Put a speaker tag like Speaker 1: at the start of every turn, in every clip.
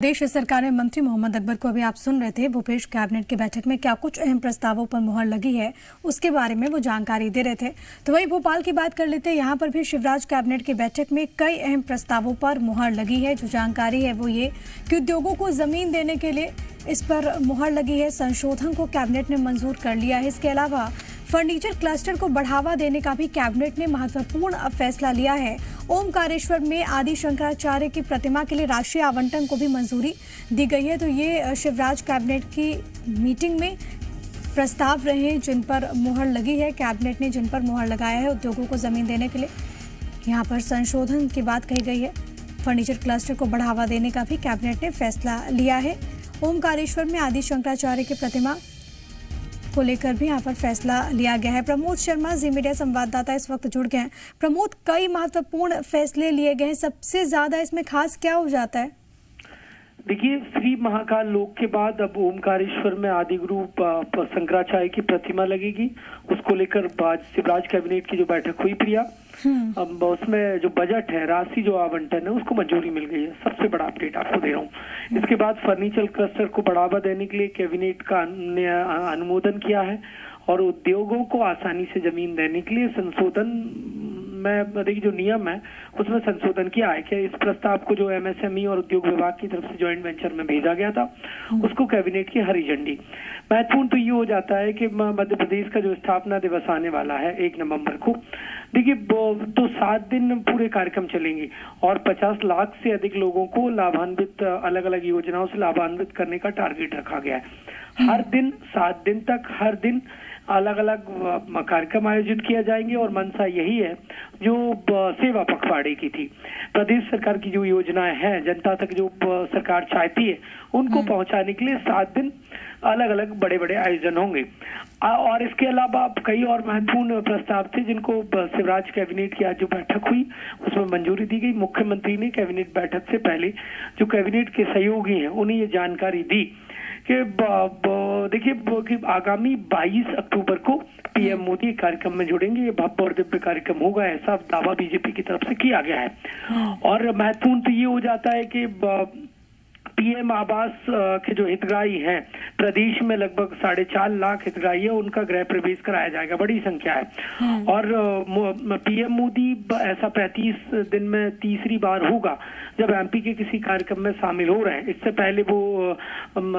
Speaker 1: प्रदेश सरकार में मंत्री मोहम्मद अकबर को अभी आप सुन रहे थे। भूपेश कैबिनेट की बैठक में क्या कुछ अहम प्रस्तावों पर मुहर लगी है उसके बारे में वो जानकारी दे रहे थे। तो वही भोपाल की बात कर लेते हैं। यहाँ पर भी शिवराज कैबिनेट की बैठक में कई अहम प्रस्तावों पर मुहर लगी है। जो जानकारी है वो ये कि उद्योगों को जमीन देने के लिए इस पर मुहर लगी है। संशोधन को कैबिनेट ने मंजूर कर लिया है। इसके अलावा फर्नीचर क्लस्टर को बढ़ावा देने का भी कैबिनेट ने महत्वपूर्ण फैसला लिया है। ओमकारेश्वर में आदि शंकराचार्य की प्रतिमा के लिए राशि आवंटन को भी मंजूरी दी गई है। तो ये शिवराज कैबिनेट की मीटिंग में प्रस्ताव रहे जिन पर मुहर लगी है। कैबिनेट ने जिन पर मुहर लगाया है उद्योगों को जमीन देने के लिए, यहाँ पर संशोधन की बात कही गई है। फर्नीचर क्लस्टर को बढ़ावा देने का भी कैबिनेट ने फैसला लिया है। ओमकारेश्वर में आदि शंकराचार्य की प्रतिमा को लेकर भी यहाँ पर फैसला लिया गया है। प्रमोद शर्मा जी मीडिया संवाददाता इस वक्त जुड़ गए हैं। प्रमोद, कई महत्वपूर्ण फैसले लिए गए हैं, सबसे ज्यादा इसमें खास क्या हो जाता है?
Speaker 2: देखिए, श्री महाकाल लोक के बाद अब ओमकारेश्वर में आदि गुरु शंकराचार्य की प्रतिमा लगेगी। उसको लेकर शिवराज कैबिनेट की जो बैठक हुई प्रिया, अब उसमें जो बजट है, राशि जो आवंटन है, उसको मंजूरी मिल गई है। सबसे बड़ा अपडेट आपको दे रहा हूँ। इसके बाद फर्नीचर क्लस्टर को बढ़ावा देने के लिए कैबिनेट का ने अनुमोदन किया है और उद्योगों को आसानी से जमीन देने के लिए संशोधन में देखिए जो नियम है उसमें संशोधन किया है कि इस प्रस्ताव को जो एमएसएमई और उद्योग विभाग की तरफ से ज्वाइंट वेंचर में भेजा गया था उसको कैबिनेट की हरी झंडी। महत्वपूर्ण तो ये हो जाता है कि मध्य प्रदेश का जो स्थापना दिवस आने वाला है 1 नवंबर को, देखिए तो 7 दिन पूरे कार्यक्रम चलेंगे और 50 लाख से अधिक लोगों को लाभान्वित, अलग अलग योजनाओं से लाभान्वित करने का टारगेट रखा गया है। हर दिन 7 दिन तक हर दिन अलग अलग कार्यक्रम आयोजित किए जाएंगे और मंशा यही है जो सेवा पखवाड़े की थी। प्रदेश सरकार की जो योजनाएं हैं जनता तक जो सरकार चाहती है उनको पहुंचाने के लिए 7 दिन अलग अलग बड़े बड़े आयोजन होंगे। और इसके अलावा कई और महत्वपूर्ण प्रस्ताव थे जिनको शिवराज कैबिनेट की आज जो बैठक हुई उसमें मंजूरी दी गई। मुख्यमंत्री ने कैबिनेट बैठक से पहले जो कैबिनेट के सहयोगी हैं उन्हें ये जानकारी दी कि देखिए आगामी 22 अक्टूबर को पीएम मोदी कार्यक्रम में जुड़ेंगे। ये भव्य और दिव्य कार्यक्रम होगा, ऐसा दावा बीजेपी की तरफ से किया गया है। और महत्वपूर्ण तो ये हो जाता है कि पीएम आवास के जो हितग्राही हैं, प्रदेश में लगभग 4.5 लाख हितग्राही है, उनका गृह प्रवेश कराया जाएगा। बड़ी संख्या है। और पीएम मोदी ऐसा 35 दिन में तीसरी बार होगा जब एमपी के किसी कार्यक्रम में शामिल हो रहे हैं। इससे पहले वो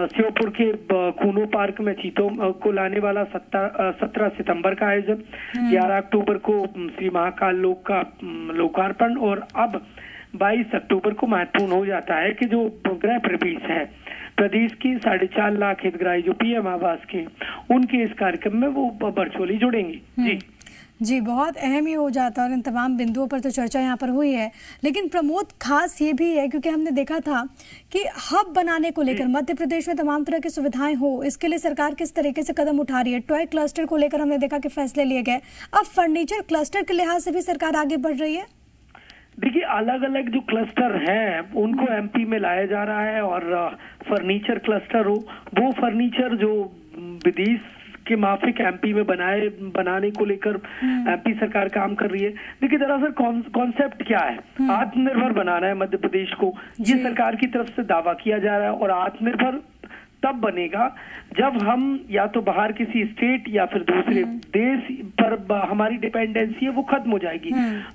Speaker 2: श्योपुर के कूनो पार्क में चीतों को लाने वाला 17 सितंबर का आयोजन, 11 अक्टूबर को श्री महाकाल लोक का लोकार्पण और अब 22 अक्टूबर को महत्वपूर्ण हो जाता है कि जो गृह प्रवेश है प्रदेश की 4.5 लाख हितग्राही जो पीएम आवास के, उनके इस कार्यक्रम में वो वर्चुअली जुड़ेंगे।
Speaker 1: जी, बहुत अहम ही हो जाता है और इन तमाम बिंदुओं पर तो चर्चा यहाँ पर हुई है। लेकिन प्रमोद, खास ये भी है क्योंकि हमने देखा था कि हब बनाने को लेकर मध्य प्रदेश में तमाम तरह की सुविधाएं हो, इसके लिए सरकार किस तरीके से कदम उठा रही है। टॉय क्लस्टर को लेकर हमने देखा कि फैसले लिए गए। अब फर्नीचर क्लस्टर के लिहाज से भी सरकार आगे बढ़ रही है।
Speaker 2: देखिए, अलग अलग जो क्लस्टर हैं उनको एमपी में लाया जा रहा है और फर्नीचर क्लस्टर हो, वो फर्नीचर जो विदेश के माफिक एमपी में बनाने को लेकर एमपी सरकार काम कर रही है। देखिए, दरअसल कॉन्सेप्ट क्या है, आत्मनिर्भर बनाना है मध्य प्रदेश को, ये सरकार की तरफ से दावा किया जा रहा है। और आत्मनिर्भर तब बनेगा जब हम या तो बाहर किसी स्टेट या फिर दूसरे देश पर हमारी डिपेंडेंसी है वो खत्म हो जाएगी।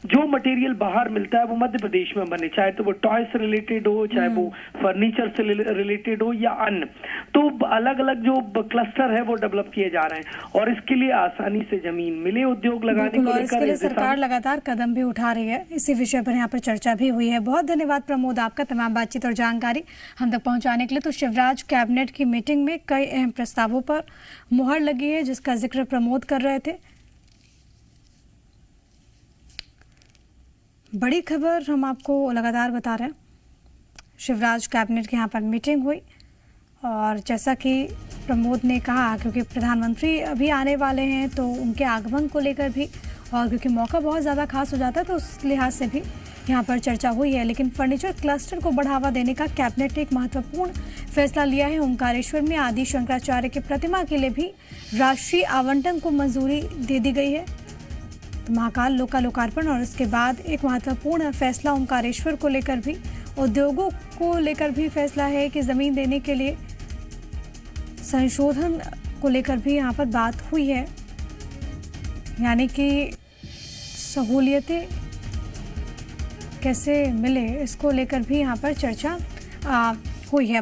Speaker 2: जो मटेरियल बाहर मिलता है वो मध्य प्रदेश में बने, चाहे तो वो टॉय से रिलेटेड हो, चाहे वो फर्नीचर से रिलेटेड हो या अन्य। तो अलग अलग जो क्लस्टर है वो डेवलप किए जा रहे हैं और इसके लिए आसानी से जमीन मिले उद्योग लगाने को लेकर
Speaker 1: सरकार लगातार कदम भी उठा रही है। इसी विषय पर यहाँ पर चर्चा भी हुई है। बहुत धन्यवाद प्रमोद आपका तमाम बातचीत और जानकारी हम तक पहुँचाने के लिए। तो शिवराज कैबिनेट की मीटिंग में कई अहम प्रस्तावों पर मुहर लगी है जिसका जिक्र प्रमोद कर रहे थे। बड़ी खबर हम आपको लगातार बता रहे हैं। शिवराज कैबिनेट की यहाँ पर मीटिंग हुई और जैसा कि प्रमोद ने कहा, क्योंकि प्रधानमंत्री अभी आने वाले हैं तो उनके आगमन को लेकर भी और क्योंकि मौका बहुत ज़्यादा खास हो जाता है तो उस लिहाज से भी यहाँ पर चर्चा हुई है। लेकिन फर्नीचर क्लस्टर को बढ़ावा देने का कैबिनेट ने एक महत्वपूर्ण फैसला लिया है। ओमकारेश्वर में आदि शंकराचार्य की प्रतिमा के लिए भी राशि आवंटन को मंजूरी दे दी गई है। तो महाकाल लोक का लोकार्पण और उसके बाद एक महत्वपूर्ण फैसला ओमकारेश्वर को लेकर भी उद्योगों को लेकर भी फैसला है कि ज़मीन देने के लिए संशोधन को लेकर भी यहाँ पर बात हुई है, यानी कि सहूलियतें कैसे मिले इसको लेकर भी यहाँ पर चर्चा हुई है।